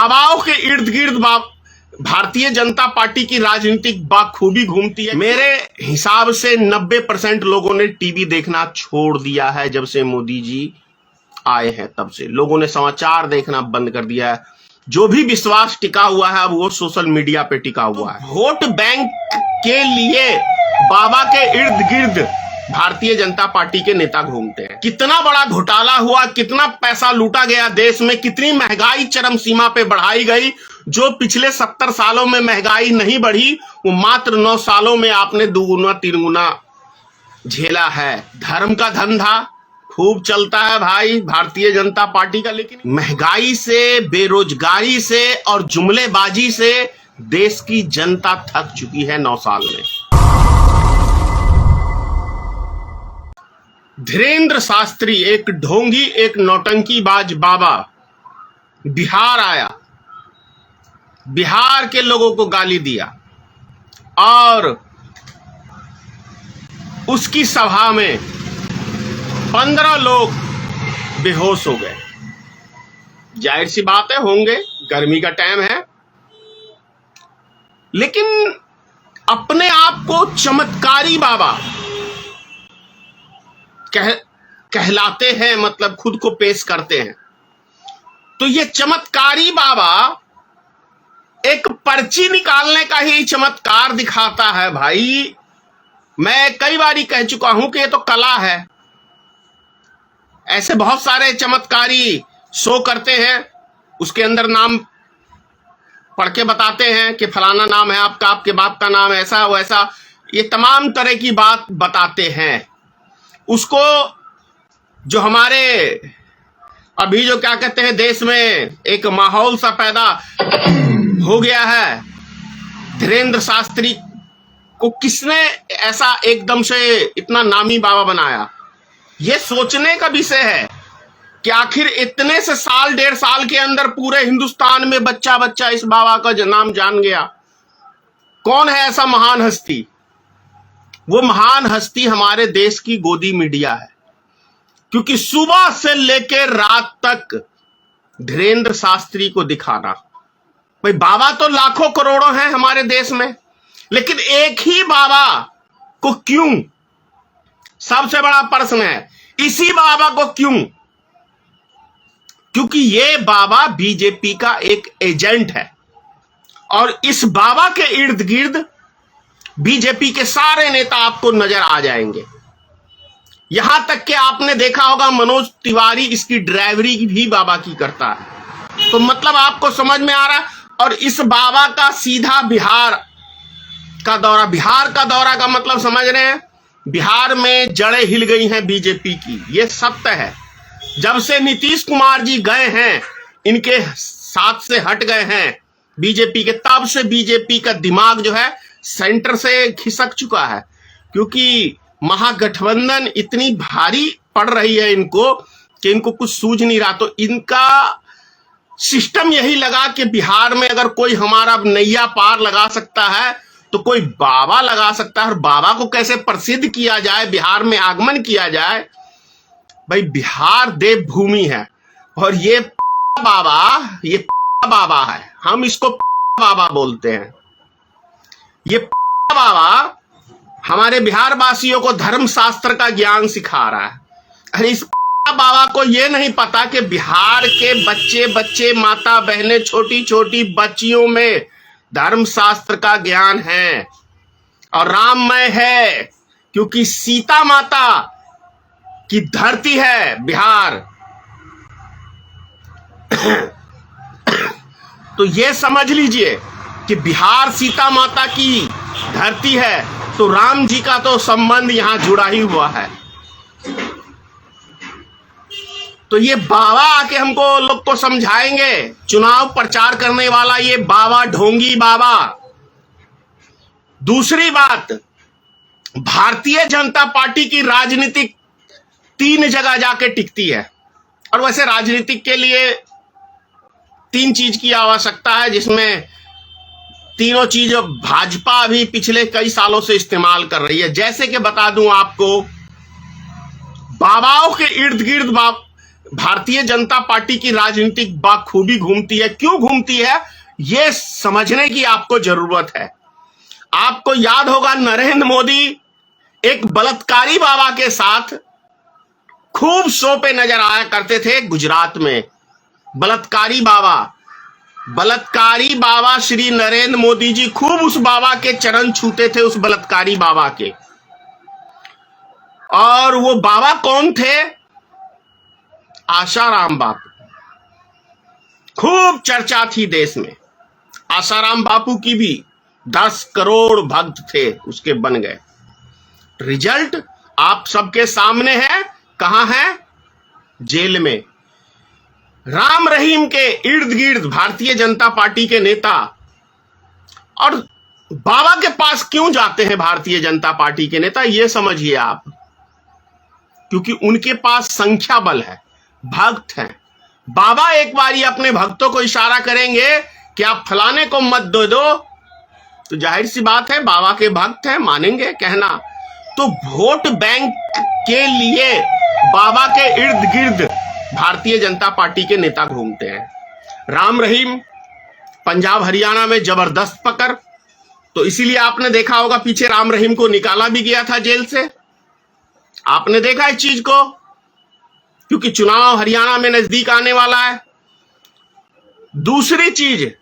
बाबाओं के इर्द गिर्द भारतीय जनता पार्टी की राजनीतिक बाखूबी घूमती है। मेरे हिसाब से 90% लोगों ने टीवी देखना छोड़ दिया है। जब से मोदी जी आए हैं तब से लोगों ने समाचार देखना बंद कर दिया है। जो भी विश्वास टिका हुआ है अब वो सोशल मीडिया पे टिका हुआ है। वोट बैंक के लिए बाबा के इर्द गिर्द भारतीय जनता पार्टी के नेता घूमते हैं। कितना बड़ा घोटाला हुआ, कितना पैसा लूटा गया देश में, कितनी महंगाई चरम सीमा पे बढ़ाई गई। जो पिछले 70 सालों में महंगाई नहीं बढ़ी वो मात्र 9 सालों में आपने 2 गुना 3 गुना झेला है। धर्म का धंधा खूब चलता है भाई भारतीय जनता पार्टी का, लेकिन महंगाई से, बेरोजगारी से और जुमलेबाजी से देश की जनता थक चुकी है 9 साल में। धीरेन्द्र शास्त्री एक ढोंगी, एक नौटंकीबाज बाबा बिहार आया, बिहार के लोगों को गाली दिया और उसकी सभा में 15 लोग बेहोश हो गए। जाहिर सी बात है, होंगे, गर्मी का टाइम है, लेकिन अपने आप को चमत्कारी बाबा कहलाते हैं, मतलब खुद को पेश करते हैं। तो ये चमत्कारी बाबा एक पर्ची निकालने का ही चमत्कार दिखाता है भाई। मैं कई बार कह चुका हूं कि ये तो कला है। ऐसे बहुत सारे चमत्कारी शो करते हैं, उसके अंदर नाम पढ़ के बताते हैं कि फलाना नाम है आपका, आपके बाप का नाम ऐसा वैसा, ये तमाम तरह की बात बताते हैं। उसको जो हमारे अभी जो क्या कहते हैं देश में एक माहौल सा पैदा हो गया है, धीरेन्द्र शास्त्री को किसने ऐसा एकदम से इतना नामी बाबा बनाया, ये सोचने का विषय है कि आखिर इतने से साल 1.5 साल के अंदर पूरे हिंदुस्तान में बच्चा बच्चा इस बाबा का नाम जान गया। कौन है ऐसा महान हस्ती? वो महान हस्ती हमारे देश की गोदी मीडिया है, क्योंकि सुबह से लेकर रात तक धीरेन्द्र शास्त्री को दिखाना। भाई बाबा तो लाखों करोड़ों हैं हमारे देश में, लेकिन एक ही बाबा को क्यों? सबसे बड़ा प्रश्न है, इसी बाबा को क्यों? क्योंकि ये बाबा बीजेपी का एक एजेंट है और इस बाबा के इर्द गिर्द बीजेपी के सारे नेता आपको नजर आ जाएंगे। यहां तक कि आपने देखा होगा मनोज तिवारी इसकी ड्राइवरी भी बाबा की करता है। तो मतलब आपको समझ में आ रहा है। और इस बाबा का सीधा बिहार का दौरा का मतलब समझ रहे हैं, बिहार में जड़ें हिल गई हैं बीजेपी की, ये सत्य है। जब से नीतीश कुमार जी गए हैं, इनके साथ से हट गए हैं बीजेपी के, तब से बीजेपी का दिमाग जो है सेंटर से खिसक चुका है, क्योंकि महागठबंधन इतनी भारी पड़ रही है इनको कि इनको कुछ सूझ नहीं रहा। तो इनका सिस्टम यही लगा कि बिहार में अगर कोई हमारा नैया पार लगा सकता है तो कोई बाबा लगा सकता है। और बाबा को कैसे प्रसिद्ध किया जाए, बिहार में आगमन किया जाए। भाई बिहार देवभूमि है और ये बाबा है, हम इसको बाबा बोलते हैं। ये बाबा हमारे बिहार वासियों को धर्म शास्त्र का ज्ञान सिखा रहा है। अरे इस बाबा को ये नहीं पता कि बिहार के बच्चे माता बहनें, छोटी छोटी बच्चियों में धर्म शास्त्र का ज्ञान है और राममय है, क्योंकि सीता माता की धरती है बिहार। तो ये समझ लीजिए कि बिहार सीता माता की धरती है, तो राम जी का तो संबंध यहां जुड़ा ही हुआ है। तो ये बाबा आके हमको लोग को समझाएंगे, चुनाव प्रचार करने वाला ये बाबा, ढोंगी बाबा। दूसरी बात, भारतीय जनता पार्टी की राजनीतिक 3 जगह जाके टिकती है। और वैसे राजनीतिक के लिए 3 चीज की आवश्यकता है, जिसमें तीनों चीज भाजपा भी पिछले कई सालों से इस्तेमाल कर रही है। जैसे कि बता दूं आपको, बाबाओं के इर्द गिर्द भारतीय जनता पार्टी की राजनीतिक बाखूबी घूमती है। क्यों घूमती है यह समझने की आपको जरूरत है। आपको याद होगा नरेंद्र मोदी एक बलात्कारी बाबा के साथ खूब शो पे नजर आया करते थे गुजरात में। बलात्कारी बाबा श्री नरेंद्र मोदी जी खूब उस बाबा के चरण छूते थे, उस बलात्कारी बाबा के। और वो बाबा कौन थे? आसाराम बापू। खूब चर्चा थी देश में। आसाराम बापू की भी 10 करोड़ भक्त थे, उसके बन गए। रिजल्ट आप सबके सामने है। कहां है? जेल में। राम रहीम के इर्द गिर्द भारतीय जनता पार्टी के नेता और बाबा के पास क्यों जाते हैं भारतीय जनता पार्टी के नेता, यह समझिए आप। क्योंकि उनके पास संख्या बल है, भक्त हैं। बाबा एक बारी अपने भक्तों को इशारा करेंगे कि आप फलाने को मत दो, तो जाहिर सी बात है बाबा के भक्त हैं, मानेंगे कहना। तो वोट बैंक के लिए बाबा के इर्द गिर्द भारतीय जनता पार्टी के नेता घूमते हैं। राम रहीम पंजाब हरियाणा में जबरदस्त पकड़, तो इसीलिए आपने देखा होगा पीछे राम रहीम को निकाला भी गया था जेल से। आपने देखा इस चीज को, क्योंकि चुनाव हरियाणा में नजदीक आने वाला है। दूसरी चीज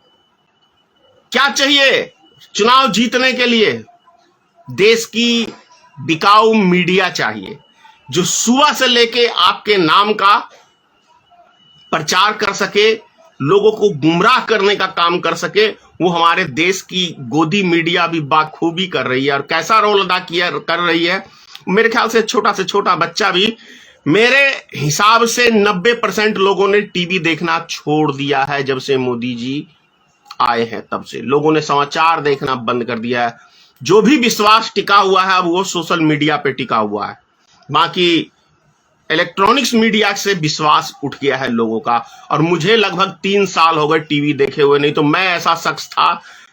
क्या चाहिए चुनाव जीतने के लिए? देश की बिकाऊ मीडिया चाहिए, जो सुबह से लेके आपके नाम का प्रचार कर सके, लोगों को गुमराह करने का काम कर सके। वो हमारे देश की गोदी मीडिया भी बाखूबी कर रही है। और कैसा रोल अदा कर रही है, मेरे ख्याल से छोटा बच्चा भी, मेरे हिसाब से 90% लोगों ने टीवी देखना छोड़ दिया है। जब से मोदी जी आए हैं तब से लोगों ने समाचार देखना बंद कर दिया है। जो भी विश्वास टिका हुआ है अब वो सोशल मीडिया पे टिका हुआ है। बाकी इलेक्ट्रॉनिक्स मीडिया से विश्वास उठ गया है लोगों का। और मुझे लगभग 3 साल हो गए टीवी देखे हुए, नहीं तो मैं ऐसा शख्स था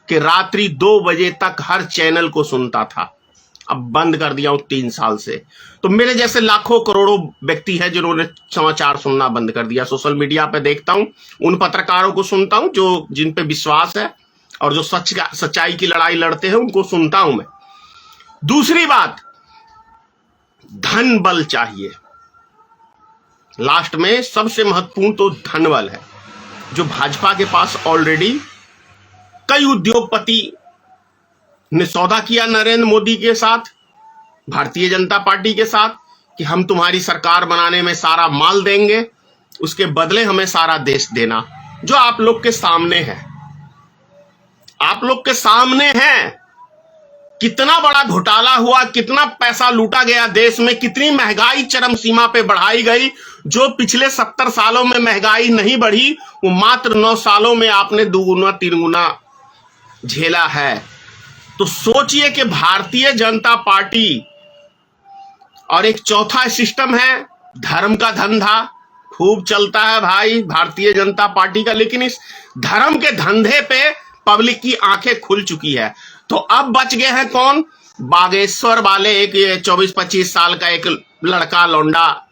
कि रात्रि 2 बजे तक हर चैनल को सुनता था। अब बंद कर दिया हूं 3 साल से। तो मेरे जैसे लाखों करोड़ों व्यक्ति हैं जिन्होंने समाचार सुनना बंद कर दिया। सोशल मीडिया पे देखता हूं, उन पत्रकारों को सुनता हूं जो जिन पे विश्वास है और जो सच्चाई की लड़ाई लड़ते हैं, उनको सुनता हूं मैं। दूसरी बात, धन बल चाहिए। लास्ट में सबसे महत्वपूर्ण तो धन बल है, जो भाजपा के पास ऑलरेडी कई उद्योगपति ने सौदा किया नरेंद्र मोदी के साथ, भारतीय जनता पार्टी के साथ, कि हम तुम्हारी सरकार बनाने में सारा माल देंगे, उसके बदले हमें सारा देश देना। जो आप लोग के सामने है, आप लोग के सामने है। कितना बड़ा घोटाला हुआ, कितना पैसा लूटा गया देश में, कितनी महंगाई चरम सीमा पे बढ़ाई गई। जो पिछले 70 सालों में महंगाई नहीं बढ़ी, वो मात्र 9 सालों में आपने 2 गुना 3 गुना झेला है। तो सोचिए कि भारतीय जनता पार्टी, और एक चौथा सिस्टम है धर्म का धंधा, खूब चलता है भाई भारतीय जनता पार्टी का। लेकिन इस धर्म के धंधे पे पब्लिक की आंखें खुल चुकी है। तो अब बच गए हैं कौन? बागेश्वर वाले एक 24-25 साल का एक लड़का लौंडा,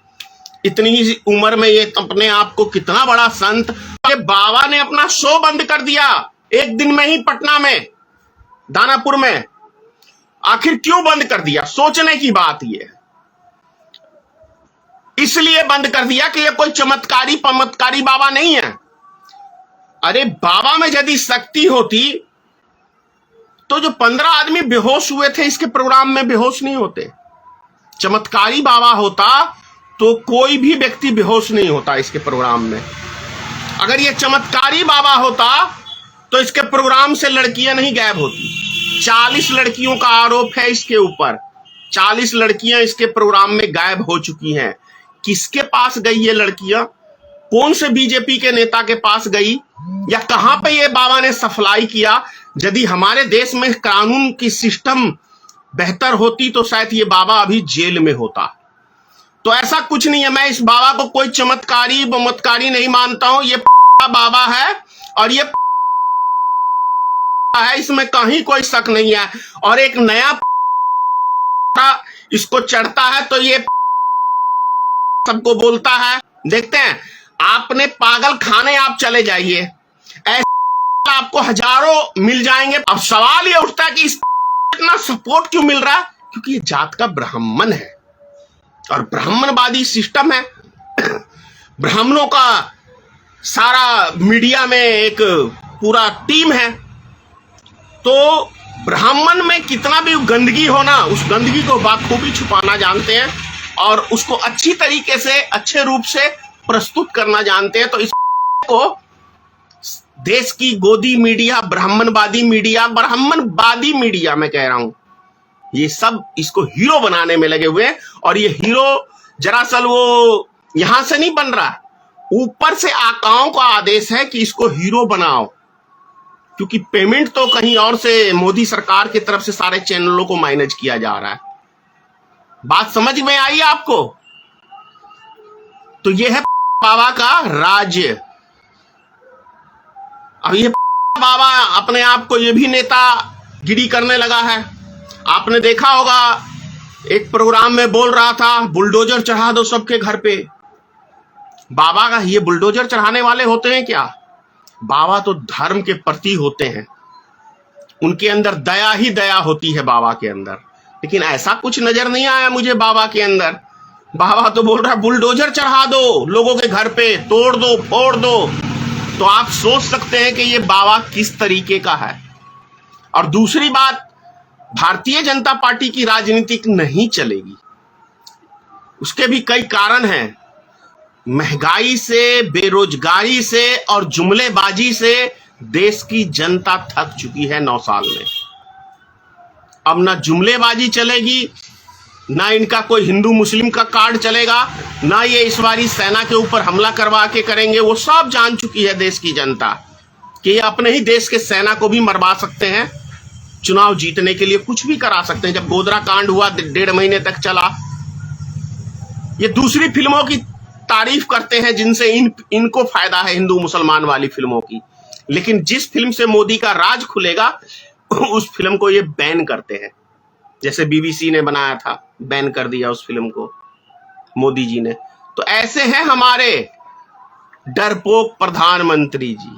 इतनी ही उम्र में ये अपने आप को कितना बड़ा संत, बाबा ने अपना शो बंद कर दिया एक दिन में ही पटना में, दानापुर में। आखिर क्यों बंद कर दिया? सोचने की बात ये। इसलिए बंद कर दिया कि ये कोई चमत्कारी बाबा नहीं है। अरे बाबा में यदि शक्ति होती तो जो 15 आदमी बेहोश हुए थे इसके प्रोग्राम में बेहोश नहीं होते। चमत्कारी बाबा होता तो कोई भी व्यक्ति बेहोश नहीं होता इसके प्रोग्राम में। अगर ये चमत्कारी बाबा होता तो इसके प्रोग्राम से लड़कियां नहीं गायब होती। 40 लड़कियों का आरोप है इसके ऊपर। 40 लड़कियां इसके प्रोग्राम में गायब हो चुकी हैं। किसके पास गई ये लड़कियां? कौन से बीजेपी के नेता के पास गई? या कहां पे ये बाबा ने सप्लाई किया? यदि हमारे देश में कानून की सिस्टम बेहतर होती तो शायद ये बाबा अभी जेल में होता। तो ऐसा कुछ नहीं है। मैं इस बाबा को कोई चमत्कारी नहीं मानता हूं। ये बाबा है और ये है, इसमें कहीं कोई शक नहीं है। और एक नया इसको चढ़ता है तो ये सबको बोलता है देखते हैं, आपने पागल खाने आप चले जाइए, ऐसे आपको हजारों मिल जाएंगे। अब सवाल ये उठता है कि इतना सपोर्ट क्यों मिल रहा है? क्योंकि ये जात का ब्राह्मण है और ब्राह्मणवादी सिस्टम है। ब्राह्मणों का सारा मीडिया में एक पूरा टीम है, तो ब्राह्मण में कितना भी गंदगी हो ना, उस गंदगी को बाखूबी छुपाना जानते हैं और उसको अच्छी तरीके से, अच्छे रूप से प्रस्तुत करना जानते हैं। तो इस को देश की गोदी मीडिया, ब्राह्मणवादी मीडिया मैं कह रहा हूं, ये सब इसको हीरो बनाने में लगे हुए हैं। और ये हीरो दरअसल वो यहां से नहीं बन रहा, ऊपर से आकाओं का आदेश है कि इसको हीरो बनाओ, क्योंकि पेमेंट तो कहीं और से मोदी सरकार की तरफ से सारे चैनलों को मैनेज किया जा रहा है। बात समझ में आई आपको? तो ये है बाबा का राज्य। अब ये बाबा अपने आप को ये भी नेता गिरी करने लगा है। आपने देखा होगा, एक प्रोग्राम में बोल रहा था बुलडोजर चढ़ा दो सबके घर पे। बाबा का ये बुलडोजर चढ़ाने वाले होते हैं क्या? बाबा तो धर्म के प्रति होते हैं, उनके अंदर दया ही दया होती है बाबा के अंदर। लेकिन ऐसा कुछ नजर नहीं आया मुझे बाबा के अंदर। बाबा तो बोल रहा है बुलडोजर चढ़ा दो लोगों के घर पे, तोड़ दो, फोड़ दो। तो आप सोच सकते हैं कि ये बाबा किस तरीके का है। और दूसरी बात, भारतीय जनता पार्टी की राजनीति नहीं चलेगी। उसके भी कई कारण हैं, महंगाई से, बेरोजगारी से और जुमलेबाजी से देश की जनता थक चुकी है 9 साल में। अब ना जुमलेबाजी चलेगी, ना इनका कोई हिंदू मुस्लिम का कार्ड चलेगा, ना ये इस बारी सेना के ऊपर हमला करवा के करेंगे। वो सब जान चुकी है देश की जनता कि ये अपने ही देश के सेना को भी मरवा सकते हैं, चुनाव जीतने के लिए कुछ भी करा सकते हैं। जब गोधरा कांड हुआ 1.5 महीने तक चला। ये दूसरी फिल्मों की तारीफ करते हैं जिनसे इनको फायदा है, हिंदू मुसलमान वाली फिल्मों की। लेकिन जिस फिल्म से मोदी का राज खुलेगा उस फिल्म को ये बैन करते हैं। जैसे बीबीसी ने बनाया था, बैन कर दिया उस फिल्म को मोदी जी ने। तो ऐसे हैं हमारे डरपोक प्रधानमंत्री जी।